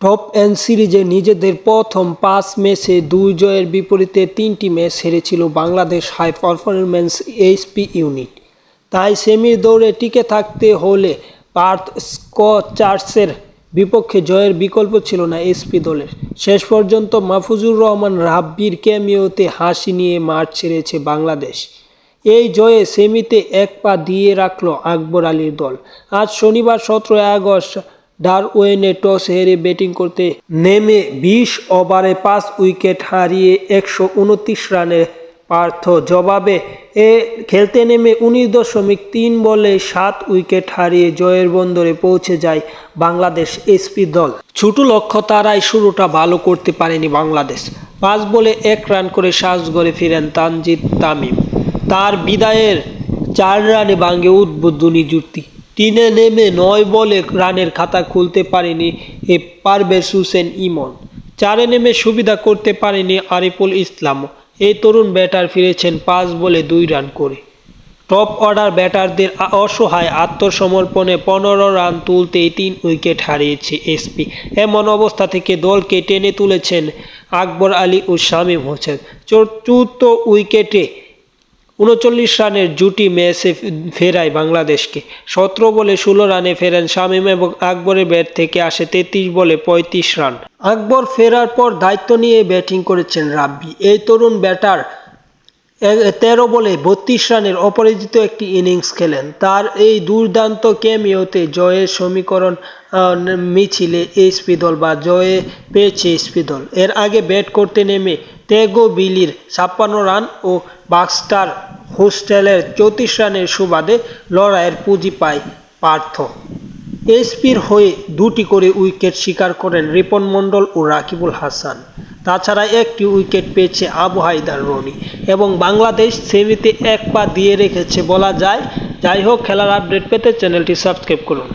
Top and সিরিজে নিজেদের প্রথম ৫ ম্যাচে ২ জয়ের বিপরীতে ৩টি ম্যাচ হেরেছিল Bangladesh high performance SP unit. তাই সেমির দৌড়ে টিকে থাকতে হলে পার্থ স্কচার্সের বিপক্ষে জয়ের বিকল্প ছিল না এসপি দলের। শেষ পর্যন্ত মাহফুজুর রহমান রাব্বির ক্যামিওতে হাসি নিয়ে মাঠ ছেড়েছে বাংলাদেশ। এই জয়ে সেমিতে এক পা দিয়ে রাখল আকবর আলীর দল। আজ শনিবার ১৭ আগস্ট ডারওয়েনে টস হেরে ব্যাটিং করতে নেমে ২০ ওভারে ৫ উইকেট হারিয়ে ১২৯ রানে পার্থ জবাবে খেলতে নেমে ১৯.৩ বলে ৭ উইকেট হারিয়ে জয়ের বন্দরে পৌঁছে যায় বাংলাদেশ এসপি দল। ছোট লক্ষ্য তারাই শুরুটা ভালো করতে পারেনি বাংলাদেশ। ৫ বলে ১ রান করে সাজঘরে ফিরেন তানজিদ তামিম। তার বিদায়ের ৪ রানে ভাঙে উদ্বোধনী জুটি। ৩-এ নেমে ৯ বলে রানের খাতা খুলতে পারেনি পারভেজ হোসেন ইমন। ৪-এ নেমে সুবিধা করতে পারেনি আরিফুল ইসলামও। এই তরুণ ব্যাটার ফিরেছেন ৫ বলে ২ রান করে। টপ অর্ডার ব্যাটারদের অসহায় আত্মসমর্পণে ১৫ রান তুলতেই ৩ উইকেট হারিয়েছে এসপি। এমন অবস্থা থেকে দলকে টেনে তুলেছেন আকবর আলী ও শামীম হোসেন। চতুর্থ উইকেটে ৩৯ রানের জুটি ম্যাচে ফেরায় বাংলাদেশকে। ১৭ বলে ১৬ রানে ফেরেন শামীম এবং আকবরের ব্যাট থেকে আসে ৩৩ বলে ৩৫ রান। আকবর ফেরার পর দায়িত্ব নিয়ে ব্যাটিং করেছেন রাব্বি। এই তরুণ ব্যাটার ১৩ বলে ৩২ রানের অপরাজিত একটি ইনিংস খেলেন। তার এই দুর্দান্ত ক্যামিওতে জয়ের সমীকরণ মিছিলে এসপি দল বা জয়ে পেয়েছে এসপি দল। এর আগে ব্যাট করতে নেমে ত্যাগো বিলির ৫৬ রান ও বাক্সটার হোস্টেলের ৩৪ রানের সুবাদে লড়াইয়ের পুঁজি পায় পার্থ। এসপির হয়ে ২টি করে উইকেট শিকার করেন রিপন মণ্ডল ও রাকিবুল হাসান। তাছাড়া একটি উইকেট পেয়েছে আবু হায়দার রনি এবং বাংলাদেশ সেমিতে এক পা দিয়ে রেখেছে বলা যায়। যাই হোক, খেলার আপডেট পেতে চ্যানেলটি সাবস্ক্রাইব করুন।